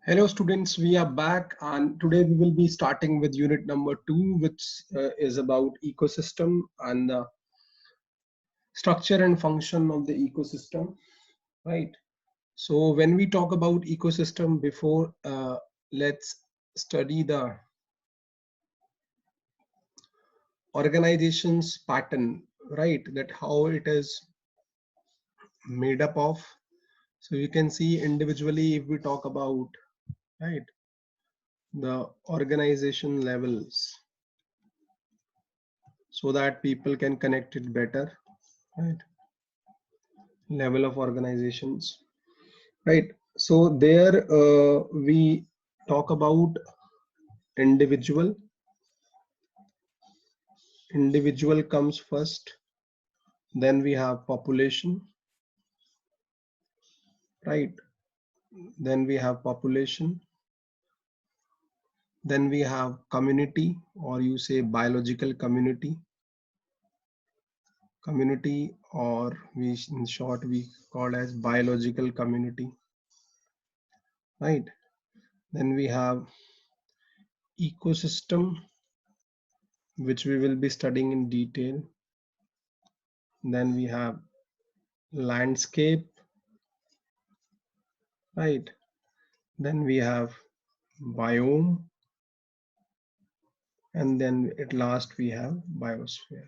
Hello students, we are back and today we will be starting with unit number 2, which is about ecosystem and the structure and function of the ecosystem, right? So when we talk about ecosystem before, let's study the organization's pattern, right? That how it is made up of. So you can see individually if we talk about, right, the organization levels so that people can connect it better, right? Level of organizations, right? So there we talk about individual. Individual comes first, then we have population, right? Then we have population, then we have community, or you say biological community, or we in short we call as biological community, right? Then we have ecosystem, which we will be studying in detail. Then we have landscape, right? Then we have biome, and then at last we have biosphere,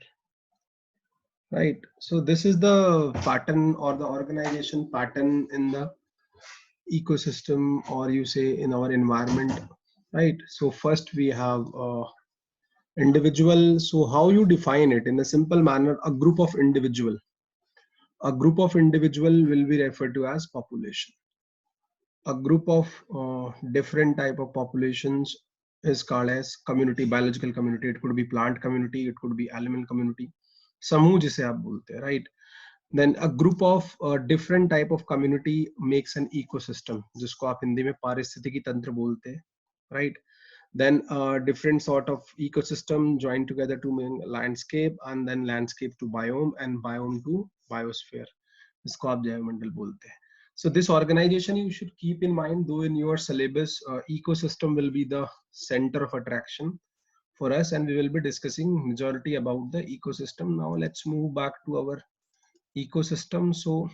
right? So this is the pattern or the organization pattern in the ecosystem, or you say in our environment, right? So first we have individual. So how you define it in a simple manner? A group of individual will be referred to as population. A group of different type of populations is called as community, biological community. It could be plant community, it could be animal community, समूह जिसे आप बोलते हैं, right? Then a group of different type of community makes an ecosystem, जिसको आप हिंदी में पारिस्थितिकी तंत्र बोलते हैं, right? Then different sort of ecosystem join together to make landscape, and then landscape to biome, and biome to biosphere, इसको आप जैवमंडल बोलते हैं. So this organization you should keep in mind, though in your syllabus ecosystem will be the center of attraction for us, and we will be discussing majority about the ecosystem. Now let's move back to our ecosystem. So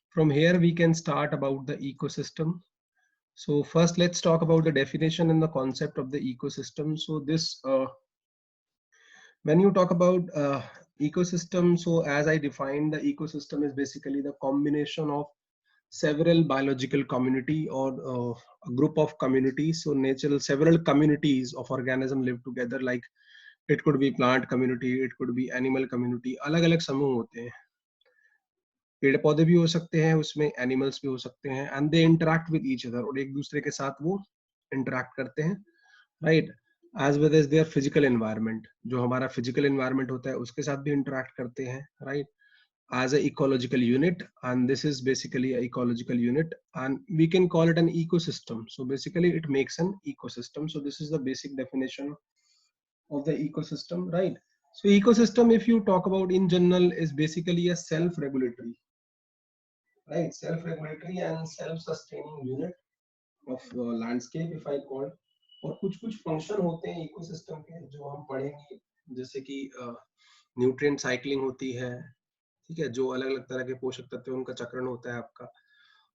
from here we can start about the ecosystem. So first let's talk about the definition and the concept of the ecosystem. So this when you talk about ecosystem, so as I defined, the ecosystem is basically the combination of several biological community or a group of communities. So natural several communities of organism live together, like it could be plant community, it could be animal community. अलग अलग समूह होते हैं, पेड़ पौधे भी हो सकते हैं उसमें, एनिमल्स भी हो सकते हैं, and they interact with each other, और एक दूसरे के साथ वो इंटरेक्ट करते हैं, right? As well as their physical environment, जो हमारा फिजिकल एनवायरनमेंट होता है उसके साथ भी इंटरेक्ट करते हैं, right? As a ecological unit, and this is basically a ecological unit, and we can call it an ecosystem. So basically it makes an ecosystem. So this is the basic definition of the ecosystem, right? So ecosystem, if you talk about in general, is basically a self-regulatory, right? Self-regulatory and self-sustaining unit of landscape, if I call. और कुछ कुछ function होते हैं ecosystem के जो हम पढ़ेंगे, जैसे कि न्यूट्रिएंट साइक्लिंग होती है, ठीक है, जो अलग अलग तरह के पोषक तत्व उनका चक्रण होता है आपका,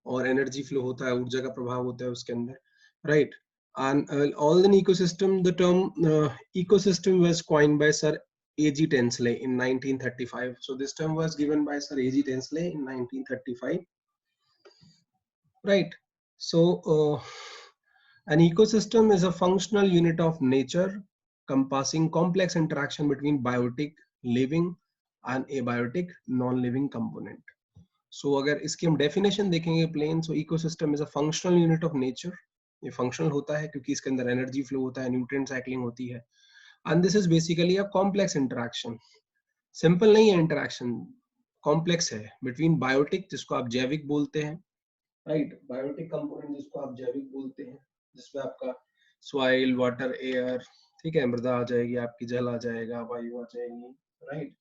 और एनर्जी फ्लो होता है, ऊर्जा का प्रभाव होता है उसके अंदर, right? And all the ecosystem, the term ecosystem was coined by Sir A.G. Tensley in 1935. So this term was given by Sir A.G. Tensley in 1935, right? So an ecosystem is a functional unit of nature compassing complex interaction between biotic, living and abiotic, non-living component. So अगर इसकी हम definition देखेंगे plain, so ecosystem is a functional unit of nature. ये functional होता है क्योंकि इसके अंदर एनर्जी फ्लो होता है, न्यूट्रिएंट साइक्लिंग होती है, and this is basically a complex interaction. Simple नहीं है इंटरेक्शन, कॉम्प्लेक्स है बिटवीन बायोटिक, जिसको आप जैविक बोलते हैं, राइट? बायोटिक कंपोनेंट जिसको आप जैविक बोलते हैं, जिसमें आपका सॉइल, वाटर, एयर, ठीक है, मृदा आ जाएगी आपकी, जल आ जाएगा, वायु आ जाएगी, राइट?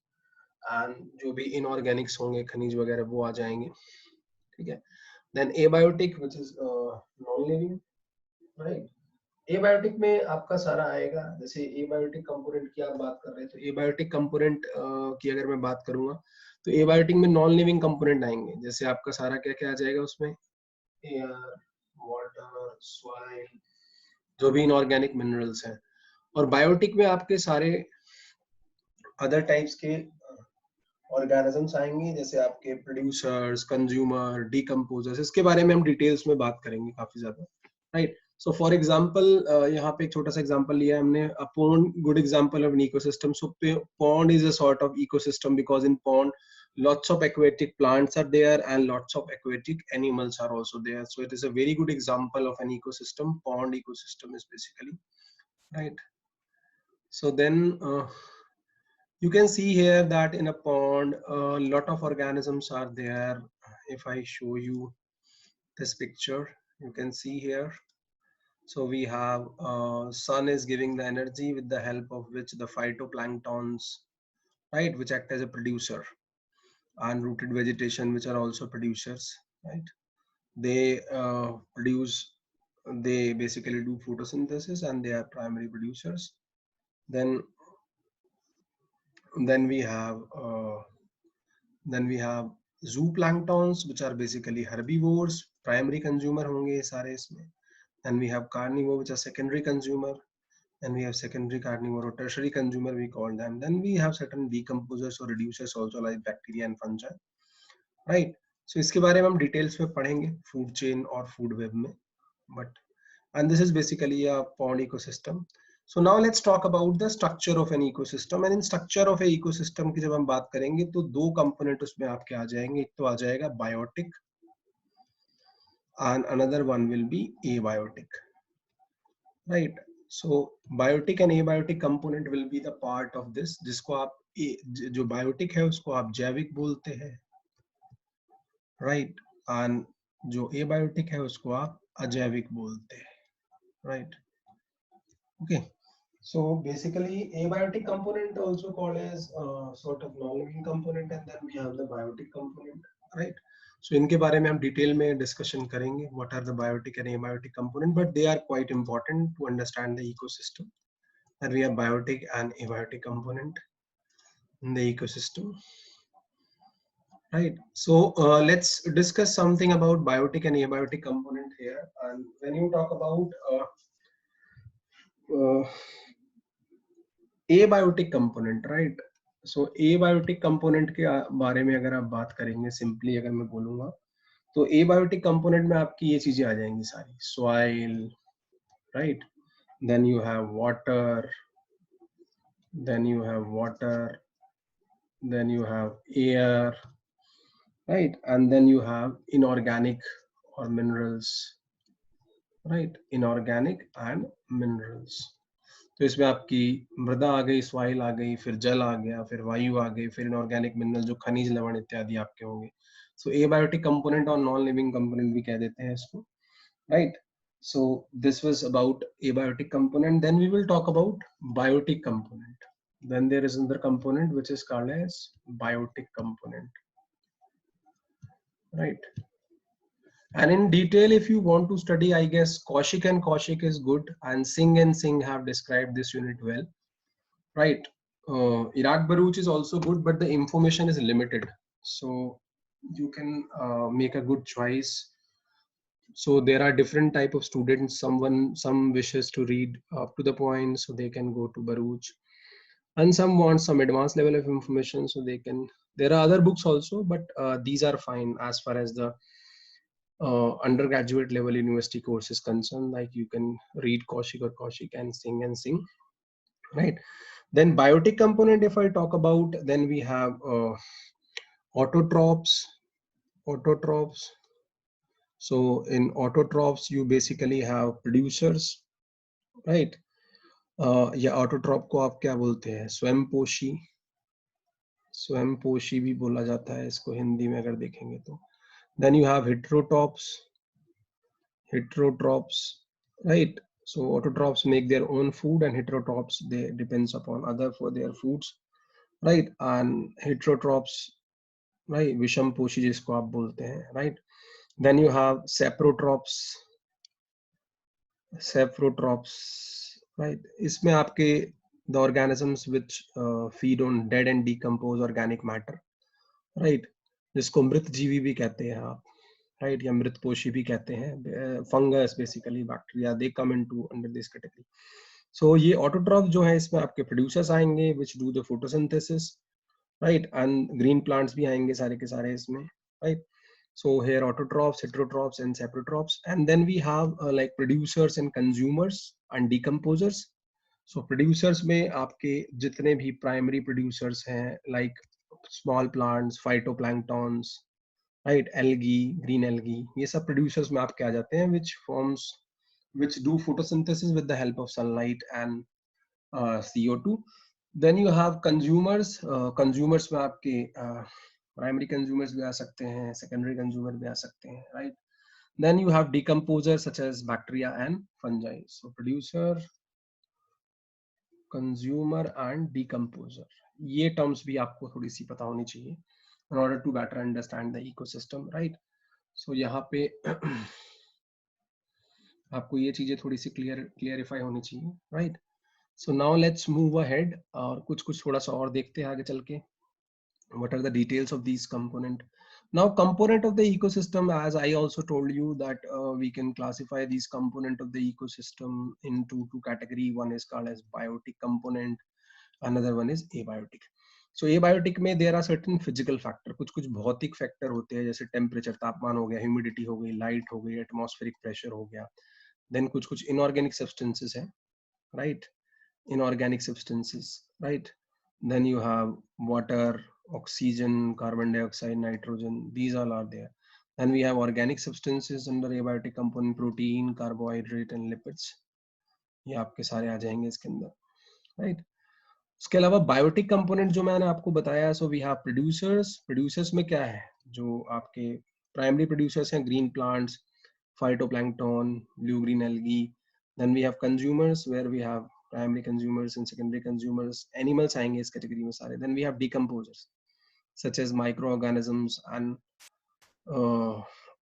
एंड जो भी इनऑर्गेनिक्स होंगे, खनिज वगैरह, वो आ जाएंगे, ठीक है. Then abiotic, which is non living, right. Abiotic में आपका सारा आएगा, जैसे एबायोटिक कंपोनेंट की आप बात कर रहे हैं, तो एबायोटिक कंपोनेंट की अगर मैं बात करूंगा तो एबायोटिक में नॉन लिविंग कंपोनेंट आएंगे, जैसे आपका सारा क्या क्या आ जाएगा उसमें, एयर, वाटर, सॉइल, जो भी इनऑर्गेनिक मिनरल्स हैं। और बायोटिक में आपके सारे अदर टाइप्स के ऑर्गेनिजम्स आएंगे, जैसे आपके प्रोड्यूसर्स, कंज्यूमर, डिकम्पोजर्स, इसके बारे में हम डिटेल्स में बात करेंगे काफी ज्यादा, राइट। सो फॉर एग्जांपल, यहाँ पे एक छोटा सा एग्जांपल लिया है हमने, a pond, good example of an ecosystem. So pond is a sort of ecosystem because in pond lots of aquatic plants are there and lots of aquatic animals are also there, so it is a very good example of an ecosystem. Pond ecosystem is basically, right. So then you can see here that in a pond a lot of organisms are there. If I show you this picture, you can see here. So we have sun is giving the energy with the help of which the phytoplanktons, right, which act as a producer, and rooted vegetation, which are also producers, right. They produce, they basically do photosynthesis and they are primary producers. Then then we have uh, then we have zooplanktons, which are basically herbivores, primary consumer honge ye sare isme. Then we have carnivore, which are secondary consumer. Then we have secondary carnivore or tertiary consumer, we call them. Then we have certain decomposers or reducers also, like bacteria and fungi, right. So इसके बारे में हम details में पढ़ेंगे food chain और food web में, but and this is basically a pond ecosystem. So now let's talk about the structure of an ecosystem. And in structure of a ecosystem की जब हम बात करेंगे तो दो कंपोनेंट उसमें आपके आ जाएंगे, एक तो आ जाएगा biotic and another one will be abiotic, right. So biotic and abiotic component will be the part of this, जिसको आप जो बायोटिक है उसको आप जैविक बोलते हैं, right, and जो abiotic है उसको आप अजैविक बोलते हैं, right. Okay. So basically, abiotic component also called as sort of non-living component, and then we have the biotic component, right? So इनके बारे में हम डिटेल में डिस्कशन करेंगे. What are the biotic and abiotic component? But they are quite important to understand the ecosystem. That we have biotic and abiotic component in the ecosystem, right? So let's discuss something about biotic and abiotic component here. And when you talk about abiotic component, right. So abiotic component के बारे में अगर आप बात करेंगे, simply अगर मैं बोलूंगा तो एबायोटिक कंपोनेंट में आपकी ये चीजें आ जाएंगी सारी, soil, right, then you have water, then you have water, then you have air, right, and then you have inorganic or minerals, right, inorganic and minerals. तो इसमें आपकी मृदा आ गई, सॉइल आ गई, फिर जल आ गया, फिर वायु आ गई, फिर इनऑर्गेनिक मिनरल जो खनिज लवण इत्यादि आपके होंगे. सो एबायोटिक कंपोनेंट और नॉन लिविंग कंपोनेंट भी कह देते हैं इसको, right. So this was about abiotic component. Then we will talk about biotic component. Then there is another component which is called as biotic component, right. And in detail, if you want to study, I guess Kaushik and Kaushik is good, and Singh have described this unit well, right. Iraq Baruch is also good, but the information is limited, so you can make a good choice. So there are different type of students. Some wishes to read up to the point, so they can go to Baruch, and some want some advanced level of information, so they can. There are other books also, but these are fine as far as the undergraduate level university course is concerned. Like you can read Kaushik or Kaushik and Singh, right. Then biotic component, if I talk about, then we have autotrophs. So in autotrophs, you basically have producers, right. या autotroph को आप क्या बोलते हैं, स्वयंपोषी. स्वयंपोषी भी बोला जाता है इसको हिंदी में अगर देखेंगे तो. Then you have heterotrophs, right. So autotrophs make their own food, and heterotrophs, they depends upon other for their foods, right. And heterotrophs, right, विषमपोषी जिसको आप बोलते हैं, right. Then you have saprotrophs, saprotrophs, right. इसमें आपके the organisms which feed on dead and decompose organic matter, right, जिसको मृत जीवी भी कहते हैं आप, राइट, या मृत पोषी भी कहते हैं। Fungus basically, bacteria, they come into under this category. So ये ऑटोट्रॉफ जो है, इसमें आपके प्रोड्यूसर्स आएंगे which do the photosynthesis, right, and green plants भी आएंगे सारे के सारे इसमें, right. So here autotrophs, heterotrophs and saprotrophs, and then we have like producers and consumers and decomposers. So producers में आपके जितने भी primary producers हैं, like small plants, phytoplanktons, right, algae, green algae, ये सब producers में आपके आ जाते हैं, which do photosynthesis with the help of sunlight and CO2. Then you have consumers, consumers में आपके primary consumers भी आ सकते हैं, secondary consumer भी आ सकते हैं, right. Then you have decomposers such as bacteria and fungi. So producer, consumer and decomposer, ये terms भी आपको थोड़ी सी पता होनी चाहिए in order to better understand the ecosystem, right. So यहाँ पे आपको ये चीजें थोड़ी सी क्लियरिफाई होनी चाहिए, right. So now let's move ahead और कुछ थोड़ा सा और देखते हैं आगे चल के. What are the details of these component? Now component of the ecosystem, as I also told you that we can classify these component of the ecosystem into two category. One is called as biotic component, another one is abiotic. So abiotic में there are certain physical factor, कुछ भौतिक factor होते हैं, जैसे temperature, तापमान हो गया, humidity हो गई, light हो गई, atmospheric pressure हो गया. Then कुछ inorganic substances हैं, right, inorganic substances, right. Then you have water, oxygen, carbon dioxide, nitrogen, these all are there. Then we have organic substances under abiotic component, protein, carbohydrate and lipids, ये आपके सारे आ जाएंगे इसके अंदर, right. उसके अलावा biotic component जो मैंने आपको बताया, so we have producers. Producers में क्या है, जो आपके प्राइमरी प्रोड्यूसर्स हैं, green plants, phytoplankton, blue green algae. Then we have consumers where we have primary consumers and secondary consumers. Animals आएंगे इस कैटेगरी में सारे. Then we have decomposers such as microorganisms and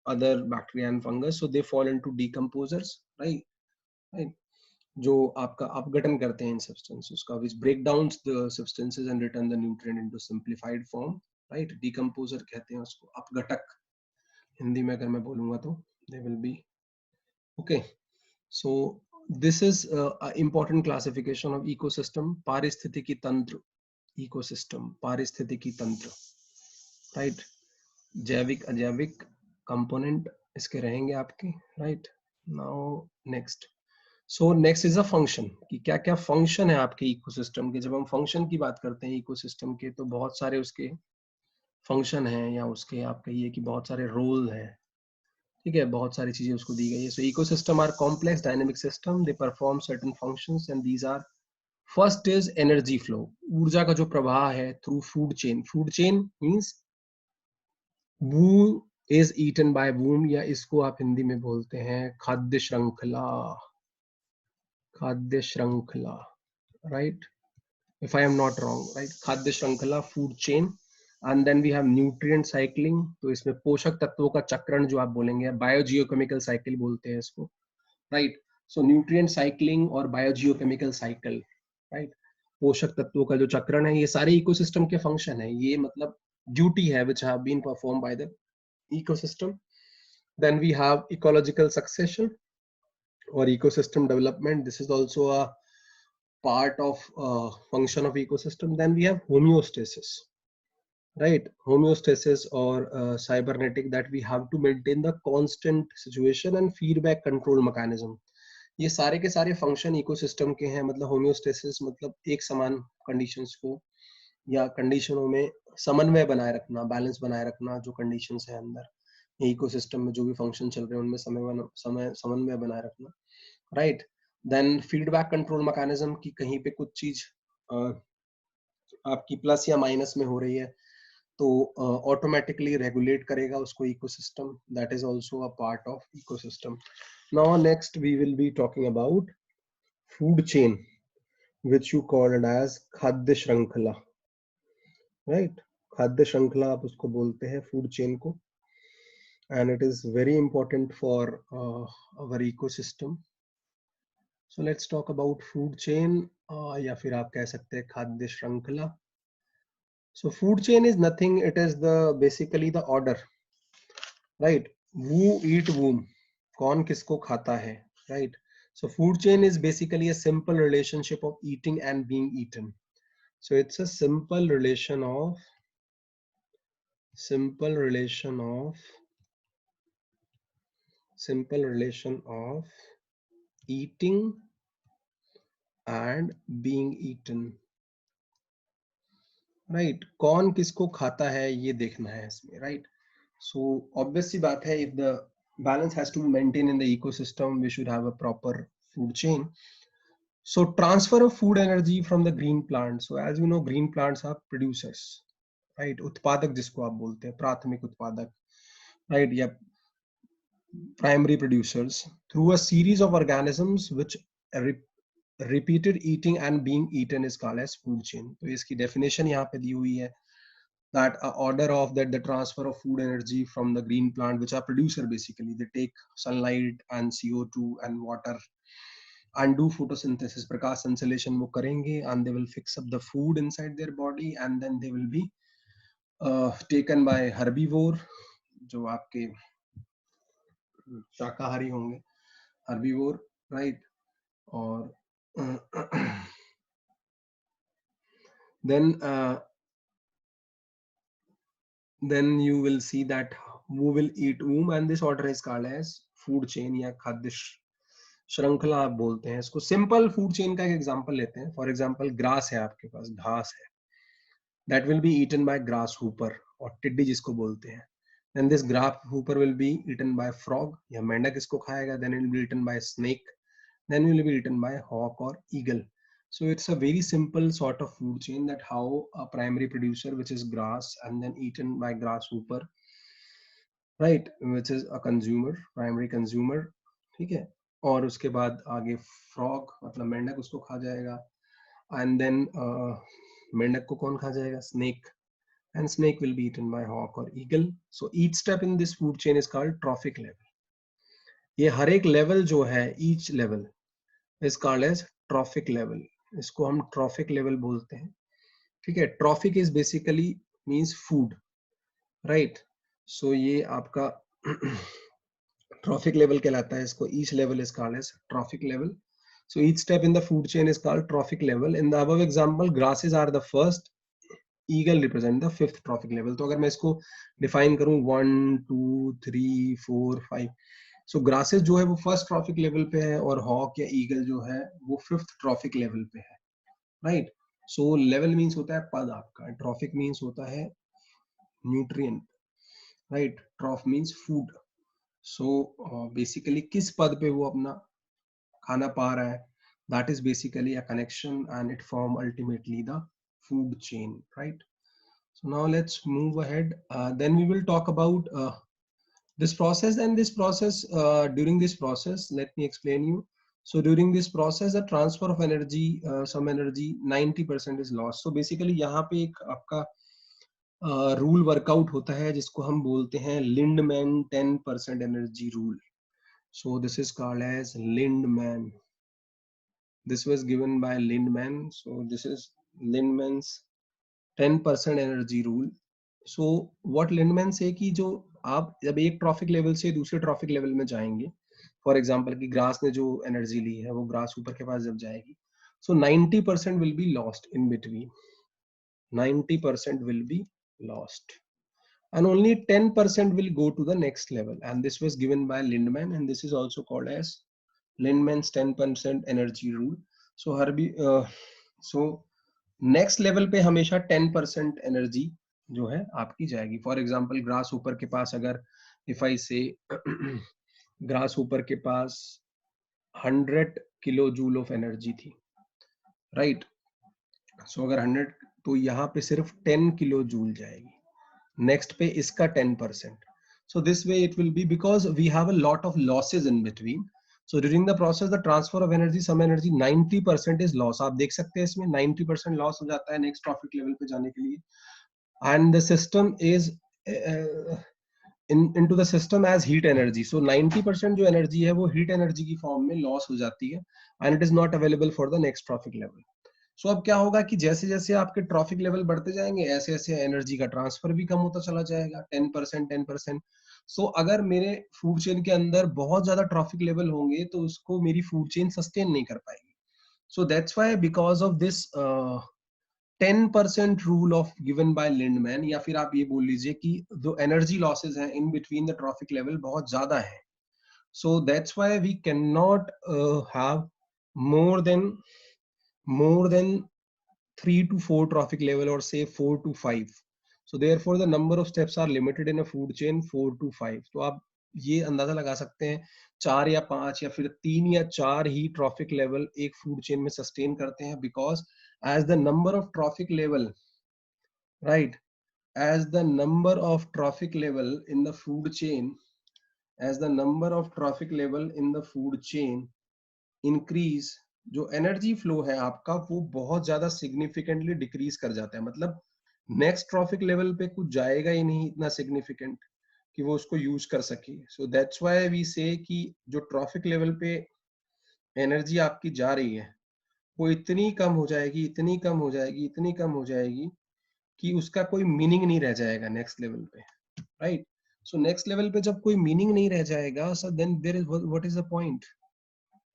other bacteria and fungus. So they fall into decomposers, right? Right. जो आपका अपघटन करते हैं इन substances का, which break down the substances and return the nutrient into simplified form, right. Decomposer कहते हैं उसको, अपघटक हिंदी में अगर मैं बोलूंगा तो they will be okay. So this is a important classification of ecosystem. पारिस्थितिकी तंत्र, ecosystem, पारिस्थितिकी तंत्र, right. जैविक अजैविक कंपोनेंट इसके रहेंगे आपके, right. Now next. So next is a function, कि क्या क्या फंक्शन है आपके इकोसिस्टम के. जब हम फंक्शन की बात करते हैं इकोसिस्टम के, तो बहुत सारे उसके फंक्शन हैं, या उसके आप कहिए कि बहुत सारे रोल हैं, ठीक है, बहुत सारी चीजें उसको दी गई है. So ecosystem are complex dynamic system, they perform certain functions and these are, first is energy flow, ऊर्जा का जो प्रवाह है through food chain. Food chain means who is eaten by whom, या इसको आप हिंदी में बोलते हैं खाद्य श्रृंखला, खाद्य श्रृंखला, right, if I am not wrong, right. खाद्य श्रृंखला, food chain. And then we have nutrient cycling, तो इसमें पोषक तत्वों का चक्रण जो आप बोलेंगे, बायोजियोकेमिकल साइकिल बोलते हैं इसको, राइट. सो न्यूट्रिएंट साइक्लिंग और बायोजियोकेमिकल साइकिल, राइट, पोषक तत्वों का जो चक्रण है, ये सारे इकोसिस्टम के फंक्शन है, ये मतलब ड्यूटी है which have been performed by the ecosystem. Then we have ecological succession or ecosystem development. This is also a part of function of ecosystem. Then we have homeostasis, right. Homeostasis or cybernetic, that we have to maintain the constant situation and feedback control mechanism. ये सारे के सारे function ecosystem के हैं. मतलब homeostasis मतलब एक समान कंडीशंस को या कंडीशनों में समन्वय बनाए रखना, बैलेंस बनाए रखना, जो कंडीशंस है अंदर इकोसिस्टम में जो भी फंक्शन चल रहे हैं उनमें समन्वय बनाए रखना, right. Then feedback control mechanism, की कहीं पे कुछ चीज आपकी प्लस या माइनस में हो रही है तो ऑटोमेटिकली रेगुलेट करेगा उसको ecosystem. That is also a part of ecosystem. Now next we will be talking about food chain which you called as खाद्य श्रृंखला, राइट. खाद्य श्रृंखला आप उसको बोलते हैं फूड चेन को, and it is very important for our ecosystem, So let's talk about food chain, या फिर आप कह सकते हैं खाद्य श्रृंखला. So food chain is nothing, it is the basically the order, right? Who eat whom, कौन किसको खाता है, right? So food chain is basically a simple relationship of eating and being eaten. So it's a simple relation of simple relation of eating and being eaten, right? कौन किसको खाता है ये देखना है इसमें, right? So obvious सी बात है, if the balance has to be maintained in the ecosystem, we should have a proper food chain. So transfer of food energy from the green plant. So as you know, green plants are producers, right? उत्पादक जिसको आप बोलते हैं, प्राथमिक उत्पादक, right? या primary producers, through a series of organisms which repeated eating and being eaten is called as food chain. तो इसकी definition यहाँ पे दी हुई है, that order of that the transfer of food energy from the green plant, which are producer basically, they take sunlight and CO2 and water and do photosynthesis, prakash संश्लेषण वो करेंगे, and they will fix up the food inside their body, and then they will be taken by herbivore, जो आपके शाकाहारी होंगे, herbivore, right? और then you will see that who will eat whom, and this order is called as food chain या खाद्य श्रृंखला आप बोलते हैं इसको. सिंपल फूड चेन का एक एग्जांपल लेते हैं. फॉर एग्जांपल ग्रास है आपके पास, घास है, that will be eaten by grasshopper और टिड्डी जिसको बोलते हैं. then this grasshopper will be eaten by frog या मेंढक इसको खाएगा. then it will be eaten by snake, then will be eaten by hawk or eagle. So it's a very simple sort of food chain, that how a primary producer, which is grass, and then eaten by grasshopper, right, which is a consumer, primary consumer, ठीक है. और उसके बाद आगे frog मतलब मेंढक उसको खा जाएगा, and then मेंढक को कौन खा जाएगा, snake, and snake will be eaten by hawk or eagle. So each step in this food chain is called trophic level. ये हर एक लेवल जो है, each level is called as trophic level. इसको हम trophic level बोलते हैं, ठीक है. trophic is basically means food, right? So ये आपका trophic level कहलाता है इसको. each level is called as trophic level. So each step in the food chain is called trophic level. In the above example, grasses are the first, eagle represent the fifth trophic level. तो अगर मैं इसको define करूं 1 2 3 4 5, so grasses जो है वो first trophic level पे है, और hawk या eagle जो है वो fifth trophic level पे है, right? So level means होता है पद आपका, trophic means होता है nutrient, right? troph means food. So basically किस पद पे वो अपना खाना पा रहा है, that is basically a connection, and it form ultimately the food chain, right? So now let's move ahead. Then we will talk about this process, and this process, during this process, let me explain you. So during this process, the transfer of energy, some energy 90% is lost. So basically यहाँ पे एक आपका rule workout होता है जिसको हम बोलते हैं Lindeman 10% energy rule. So this is called as Lindman. This was given by Lindman. So this is Lindman's 10% energy rule. So what Lindman say कि जो आप जब एक ट्रॉफिक लेवल से दूसरे ट्रॉफिक लेवल में जाएंगे, फॉर एग्जांपल कि ग्रास ने जो एनर्जी ली है वो ग्रास ऊपर के पास जब जाएगी, so 90% will be lost in between. 90% will be lost, and only 10% will go to the next level, and this was given by Lindman, and this is also called as Lindman's 10% energy rule. So so next level पे हमेशा 10% energy जो है आपकी जाएगी. For example grass ऊपर के पास अगर if I से ग्रास ऊपर के पास 100 किलो जूल ऑफ एनर्जी थी, राइट? सो अगर 100, तो यहाँ पे सिर्फ 10 किलो जूल जाएगी. नेक्स्ट पे इसका 10%. So this way it will be, because we have a lot of losses in between. So during the process, the transfer of energy, some energy 90% is loss. आप देख सकते हैं इसमें 90% loss हो जाता है next profit level पे जाने के लिए. And the system is into the system as heat energy. So 90% जो energy है वो heat energy की form में loss हो जाती है and it is not available for the next trophic level. So अब क्या होगा कि जैसे जैसे आपके ट्रॉफिक लेवल बढ़ते जाएंगे ऐसे ऐसे एनर्जी का ट्रांसफर भी कम होता चला जाएगा 10%. सो अगर मेरे फूड चेन के अंदर बहुत ज्यादा ट्रॉफिक लेवल होंगे तो उसको मेरी फूड चेन सस्टेन नहीं कर पाएगी. सो that's why because of this 10% rule of given by Lindeman, या फिर आप ये बोल लीजिए कि जो एनर्जी लॉसेज हैं in between the trophic level बहुत ज्यादा है. So that's why we can not have more than more than 3 to 4 trophic level, or say 4 to 5. So therefore the number of steps are limited in a food chain 4 to 5. तो आप ये अंदाजा लगा सकते हैं 4 या 5 या फिर 3 या 4 ही ट्रॉफिक लेवल एक फूड चेन में सस्टेन करते हैं, because as the number of trophic level, right, as the number of trophic level in the food chain, as the number of trophic level in the food chain increase, जो energy flow है आपका वो बहुत ज्यादा significantly decrease कर जाता है. मतलब नेक्स्ट ट्रॉफिक लेवल पे कुछ जाएगा ही नहीं इतना सिग्निफिकेंट कि वो उसको यूज कर सके. सो दैट्स व्हाई वी से कि जो ट्रॉफिक लेवल पे एनर्जी आपकी जा रही है वो इतनी कम हो जाएगी, इतनी कम हो जाएगी, इतनी कम हो जाएगी कि उसका कोई मीनिंग नहीं रह जाएगा नेक्स्ट लेवल पे, राइट. सो नेक्स्ट लेवल पे जब कोई मीनिंग नहीं रह जाएगा, so then there is what is the point,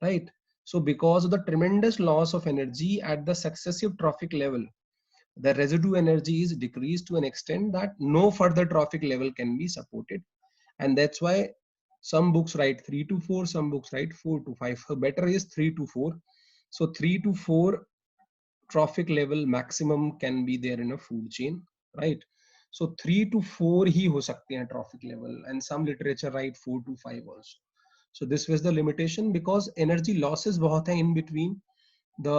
right? So because of the tremendous loss of energy at the successive trophic level, the residue energy is decreased to an extent that no further trophic level can be supported. And that's why some books write 3 to 4, some books write 4 to 5. So better is 3 to 4. So 3 to 4 trophic level maximum can be there in a food chain, right? So 3 to 4 ही हो सकते हैं trophic level, and some literature write 4 to 5 also. So this was the limitation because energy losses बहुत हैं in between the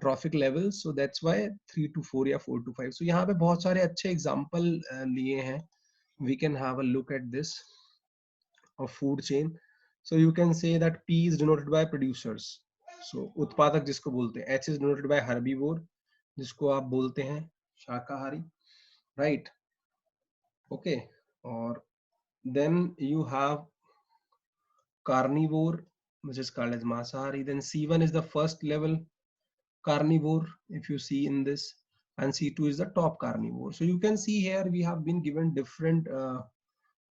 trophic levels. So that's why 3 to 4 या 4 to 5. So यहाँ पे बहुत सारे अच्छे example लिए हैं. We can have a look at this of food chain. So you can say that P is denoted by producers. So उत्पादक जिसको बोलते हैं. H is denoted by herbivore, जिसको आप बोलते हैं शाकाहारी, right? Okay. और then you have carnivore, which is called as Masahari. Then C1 is the first level carnivore, if you see in this, and C2 is the top carnivore. So you can see here we have been given different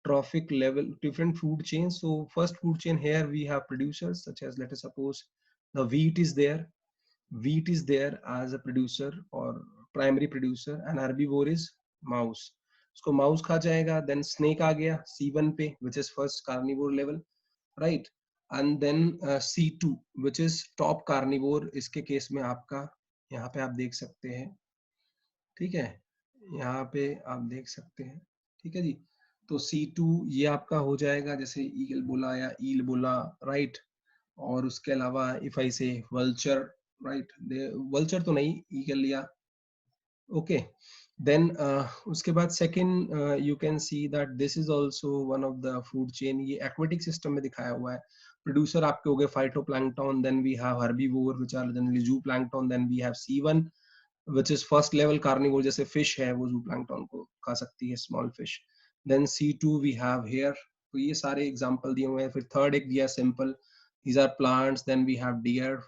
trophic level, different food chains. So first food chain here we have producers, such as let us suppose the wheat is there. Wheat is there as a producer or primary producer, and herbivore is mouse. उसको mouse खा जाएगा. Then snake आ गया C1 पे, which is first carnivore level, right? And then C2 which is top carnivore. इसके case में आपका यहाँ पे आप देख सकते हैं, ठीक है, यहाँ पे आप देख सकते हैं, ठीक है जी. तो C2 ये आपका हो जाएगा, जैसे ईगल बोला या ईल बोला, राइट. और उसके अलावा इफ आई से वल्चर, राइट, वल्चर तो नहीं, ईगल या ओके. देन उसके बाद second you can see that this is also one of the food chain. ये एक्वेटिक सिस्टम में दिखाया हुआ है. प्रोड्यूसर आपके हो गए phytoplankton, then we have herbivore which are generally zooplankton, then we have C1 which is first level carnivore, जैसे fish है वो zooplankton को खा सकती है, small fish. Then C2 we have here. तो ये सारे example दिए हुए हैं. फिर third एक दिया simple, these are plants. Then we have deer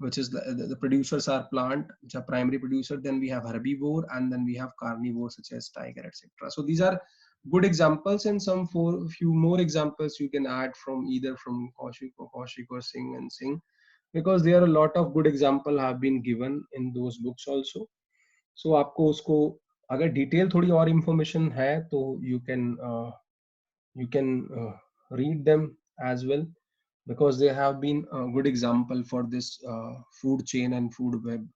which is the producers are plant, which are primary producer. Then we have herbivore, and then we have carnivore such as tiger, etc. So these are good examples, and some for few more examples you can add from either from Kaushik or Singh and Singh, because there are a lot of good example have been given in those books also. So आपको उसको अगर detail थोड़ी और information है तो you can read them as well, because they have been a good example for this food chain and food web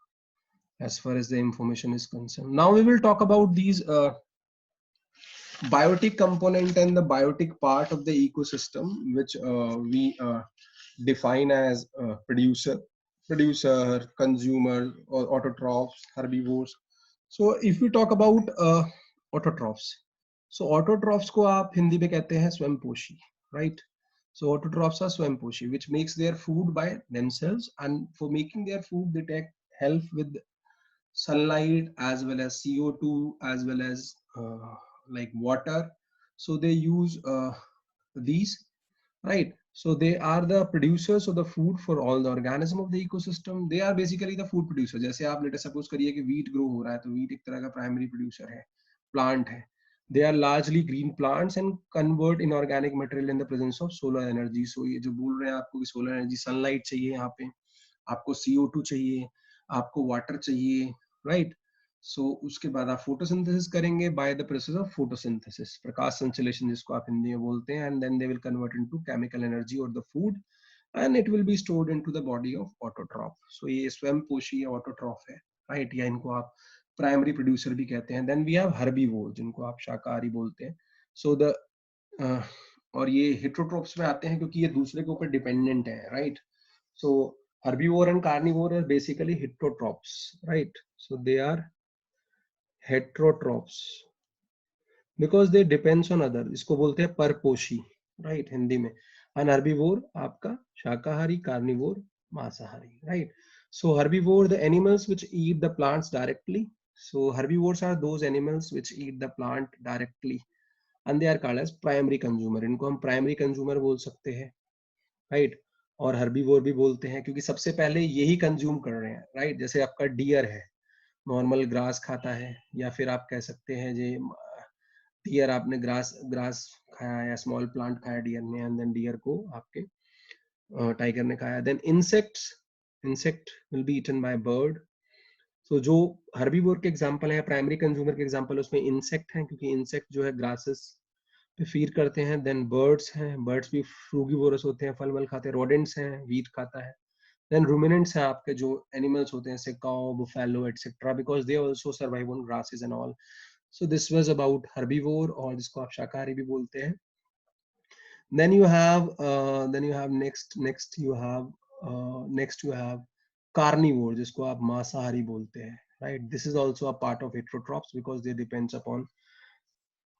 as far as the information is concerned. Now we will talk about these biotic component and the biotic part of the ecosystem, which we define as producer, consumer, or autotrophs, herbivores. So if we talk about autotrophs, so autotrophs को आप हिंदी में कहते हैं स्वयंपोषी, right? So autotrophs are swayamposhi, which makes their food by themselves, and for making their food they take help with sunlight as well as CO2 as well as like water. So they use these, right? So they are the producers of the food for all the organism of the ecosystem. They are basically the food producer. जैसे आप let suppose करिए कि wheat grow हो रहा है, तो wheat एक तरह का primary producer है, plant है. They are largely green plants and convert inorganic material in the presence of solar energy. So ये जो बोल रहे हैं आपको कि solar energy, sunlight चाहिए यहाँ पे, आपको CO2 चाहिए, आपको water चाहिए, right? सो उसके बाद आप फोटोसिंथेसिस करेंगे by the process of photosynthesis, प्रकाश संश्लेषण जिसको आप हिंदी में बोलते हैं, and then they will convert into chemical energy और the food, and it will be stored into the body of autotroph. So ये स्वयं पोषी या ऑटोट्रॉफ है, राइट? या इनको आप प्राइमरी प्रोड्यूसर भी कहते हैं. देन वी हैव हर्बीवोर जिनको आप शाकाहारी बोलते हैं. सो द और ये हेटेरोट्रॉप्स में आते हैं क्योंकि ये दूसरे के ऊपर डिपेंडेंट है, right? So herbivore and carnivore are basically heterotrophs, right? So they are heterotrophs because they depends on other. इसको बोलते हैं परपोषी, right? हिंदी में. and herbivore आपका शाकाहारी, carnivore मांसाहारी, right? So herbivore, the animals which eat the plants directly. So herbivores are those animals which eat the plant directly and they are called as primary consumer. इनको हम primary consumer बोल सकते हैं, right? और herbivore भी बोलते हैं क्योंकि सबसे पहले यही कंज्यूम कर रहे हैं, right? जैसे आपका डियर है, नॉर्मल ग्रास खाता है, या फिर आप कह सकते हैं जे डियर आपने ग्रास ग्रास खाया या स्मॉल प्लांट खाया डियर ने, एंड देन डियर को आपके टाइगर ने खाया. Then insects, insect will be eaten by bird. So जो हर्बीवोर के एग्जांपल है, प्राइमरी कंज्यूमर के एग्जांपल, उसमें इंसेक्ट हैं क्योंकि इंसेक्ट जो है ग्रासेस पे फीड करते हैं. देन बर्ड्स हैं, बर्ड्स भी फ्रूगीवोरस होते हैं, फल वल खाते हैं. रोडेंट्स हैं, वीट खाता है. Then ruminants हैं आपके जो animals होते हैं, जैसे cow, buffalo, etc. because they also survive on grasses and all. So this was about herbivore और जिसको आप शाकाहारी भी बोलते हैं. Then you have next you have carnivore जिसको आप मांसाहारी बोलते हैं, right? This is also a part of heterotrophs because they depends upon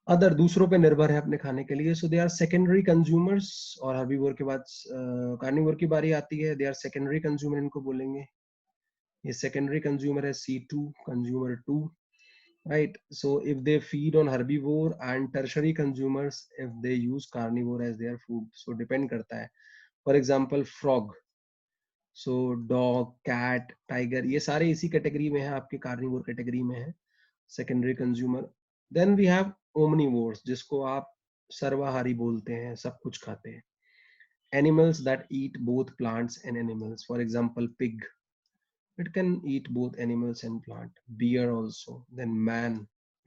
other, दूसरों पे निर्भर है अपने खाने के लिए. सो दे आर सेकेंडरी कंज्यूमर्स. और हर्बीवोर के बाद कार्निवोर की बारी आती है. दे आर सेकेंडरी कंज्यूमर इनको बोलेंगे. ये सेकेंडरी कंज्यूमर है C2, consumer 2, right? So if they feed on herbivore, and tertiary consumers if they use carnivore as their food. So depend करता है. For example frog, so dog, cat, tiger, ये सारे इसी category में है, आपके carnivore category में है, secondary consumer. Then we have omnivores जिसको आप सर्वाहारी बोलते हैं, सब कुछ खाते हैं. Animals that eat both plants and animals, for example pig, it can eat both animals and plant. Bear also. Then man,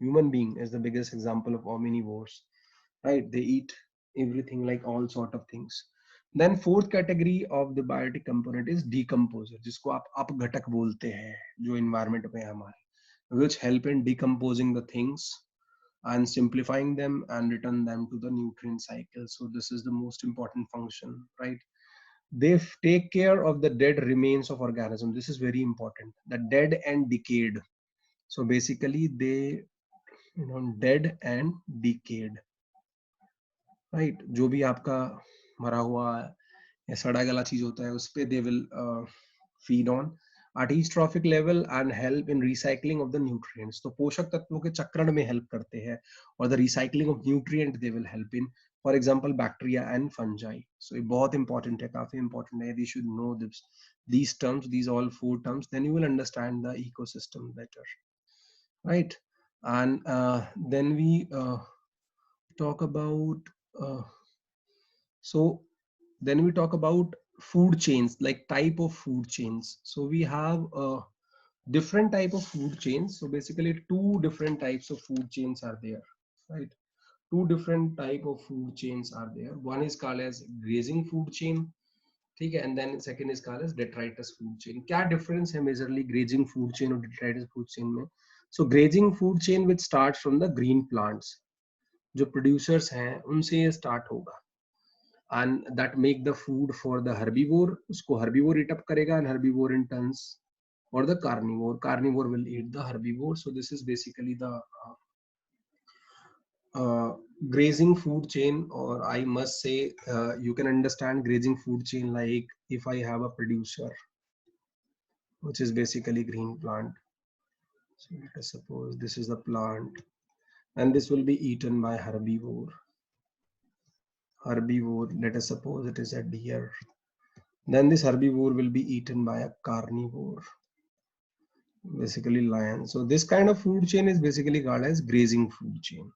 human being is the biggest example of omnivores, right? They eat everything, like all sort of things. Then fourth category of the biotic component is decomposer जिसको आप अपघटक बोलते हैं, जो environment में है हमारे, which help in decomposing the things and simplifying them and return them to the nutrient cycle. So this is the most important function, right? They take care of the dead remains of organism. This is very important, the dead and decayed. So basically they, dead and decayed, right? जो भी आपका मरा हुआ या सड़ा गला चीज होता है उस पे they will feed on at each trophic level and help in recycling of the nutrients. तो पोषक तत्वों के चक्रण में help करते हैं, और the recycling of nutrient they will help in, for example bacteria and fungi. So ये बहुत important है, काफी important है. You should know these terms, these all four terms, then you will understand the ecosystem better, right? And then we talk about so then we talk about food chains, like type of food chains. So we have different type of food chains. So basically two different types of food chains are there, right? Two different type of food chains are there. One is called as grazing food chain, ठीक है, and then second is called as detritus food chain. क्या difference है majorly grazing food chain और detritus food chain में? So grazing food chain which starts from the green plants, जो producers हैं उनसे ये start होगा, and that make the food for the herbivore. उसको herbivore eat up करेगा, and herbivore in turns or the carnivore will eat the herbivore. So this is basically the grazing food chain, or I must say you can understand grazing food chain like if I have a producer which is basically green plant. So let us suppose this is the plant and this will be eaten by herbivore. herbivore, let us suppose it is a deer, then this herbivore will be eaten by a carnivore, basically lion. So this kind of food chain is basically called as grazing food chain,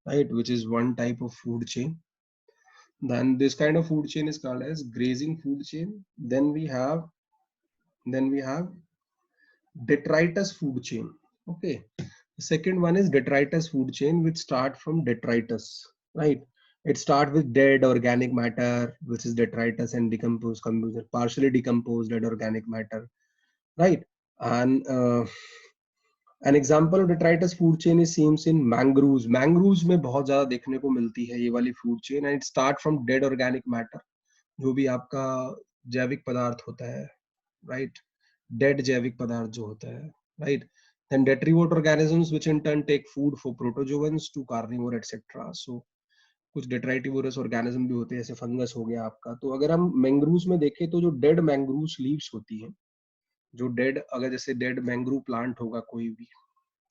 right, which is one type of food chain. Then this kind of food chain is called as grazing food chain. Then we have detritus food chain. Okay, the second one is detritus food chain, which start from detritus, right? It start with dead organic matter, which is detritus, and partially decomposed dead organic matter, right? And an example of detritus food chain is seems in mangroves. Mangroves में बहुत ज़्यादा देखने को मिलती है ये वाली food chain, and it start from dead organic matter, जो भी आपका जैविक पदार्थ होता है, right? Dead जैविक पदार्थ जो होता है, right? Then detrivore organisms which in turn take food for protozoans to carnivore etc. So कुछ detritivores organism भी होते हैं, जैसे फंगस हो गया आपका. तो अगर हम मैंग्रूव्स में देखें तो जो dead mangroves leaves होती हैं, जो डेड, अगर जैसे डेड मैंग्रोव प्लांट होगा कोई भी,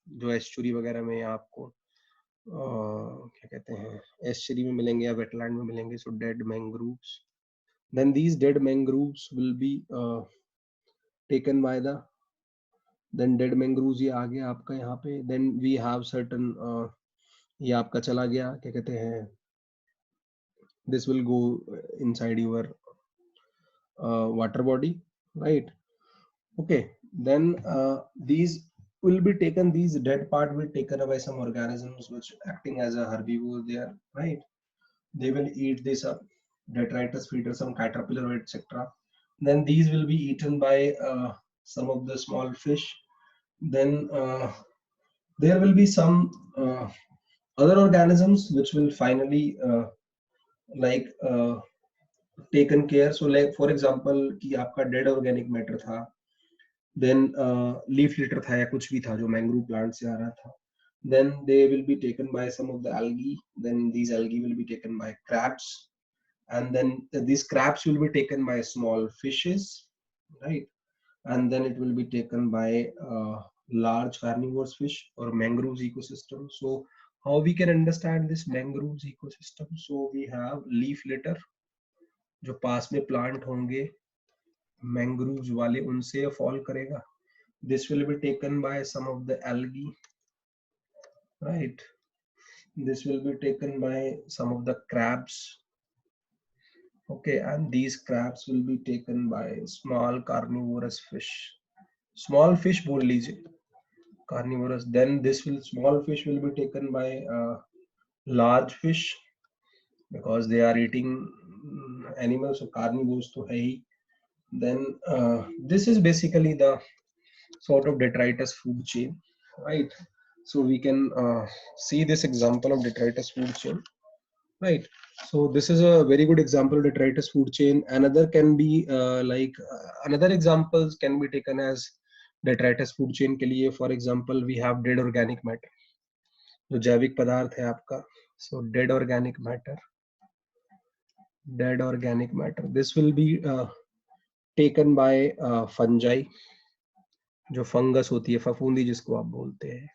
जो एस्चुरी वगैरह में आपको क्या कहते हैं, एस्चुरी में मिलेंगे या वेटलैंड में मिलेंगे, so dead mangroves, then these dead mangroves will be taken by the, then dead mangroves ये आ गया आपका यहाँ पे, देन वी हैव सर्टन, ये आपका चला गया, क्या कहते हैं, this will go inside your water body, right? Okay, then these will be taken, these dead part will taken by some organisms which acting as a herbivore there, right? They will eat this up, detritus feeder, some caterpillar etc. Then these will be eaten by some of the small fish. Then there will be some other organisms which will finally like taken care. So like for example कि आपका dead organic matter था, then leaf litre था या कुछ भी था जो mangrove plant से आ रहा था, then they will be taken by some of the algae, then these algae will be taken by crabs, and then these crabs will be taken by small fishes, right? And then it will be taken by large carnivorous fish or mangroves ecosystem. So how we can understand this mangroves ecosystem? So we have leaf litter, जो पास में plant होंगे mangroves वाले, उनसे fall करेगा. This will be taken by some of the algae, right? This will be taken by some of the crabs. Okay, and these crabs will be taken by small carnivorous fish. Small fish बोल लीजिए, carnivorous. Then this will, small fish will be taken by large fish because they are eating animals, so carnivores तो है ही. Then this is basically the sort of detritus food chain, right? So we can see this example of detritus food chain, right? So this is a very good example of detritus food chain. Another can be another examples can be taken as detritus food chain के लिए. For example, we have dead organic matter, जो जैविक पदार्थ है आपका. So dead organic matter, this will be taken by fungi, जो fungus होती है, फफूंदी जिसको आप बोलते हैं.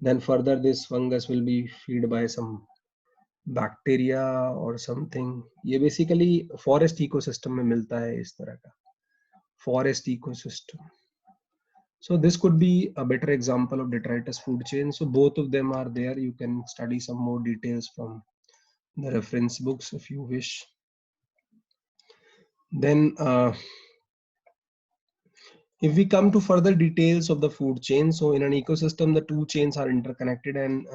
Then further this fungus will be fed by some bacteria or something. ये basically forest ecosystem में मिलता है इस तरह का, forest ecosystem. So this could be a better example of detritus food chain. So both of them are there. You can study some more details from the reference books if you wish. Then if we come to further details of the food chain, so in an ecosystem, the two chains are interconnected and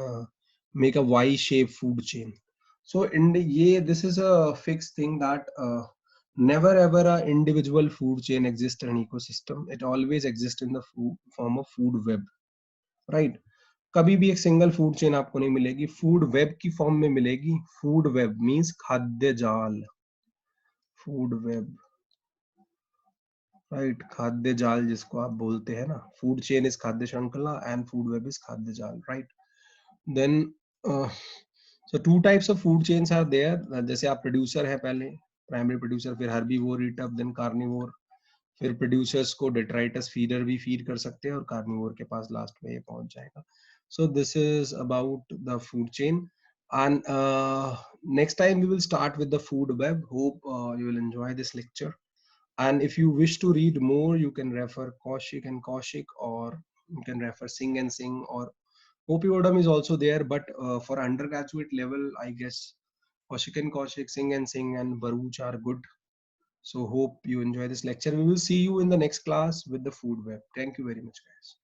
make a Y-shaped food chain. So in the, this is a fixed thing that never ever a individual food chain exists in an ecosystem. It always exists in the form of food web, right? कभी भी एक single food chain आपको नहीं मिलेगी, food web की form में मिलेगी. Food web means खाद्य जाल, फूड वेब, राइट? खाद्य जाल जिसको आप बोलते हैं ना, फूड चेन इज खाद्य श्रृंखला एंड फूड वेब इज खाद्य जाल, right? Then so two types of food chains are there. जैसे आप प्रोड्यूसर है पहले, प्राइमरी प्रोड्यूसर, फिर herbivore eat up, then carnivore, फिर प्रोड्यूसर्स को डेट्राइटस फीडर भी फीड कर सकते हैं और कार्निवोर के पास लास्ट में ये पहुंच जाएगा. So this is about the food chain. And next time we will start with the food web. Hope you will enjoy this lecture. And if you wish to read more, you can refer Kaushik and Kaushik, or you can refer Singh and Singh, or Opioidum is also there. But for undergraduate level, I guess Kaushik and Kaushik, Singh and Baruch are good. So hope you enjoy this lecture. We will see you in the next class with the food web. Thank you very much, guys.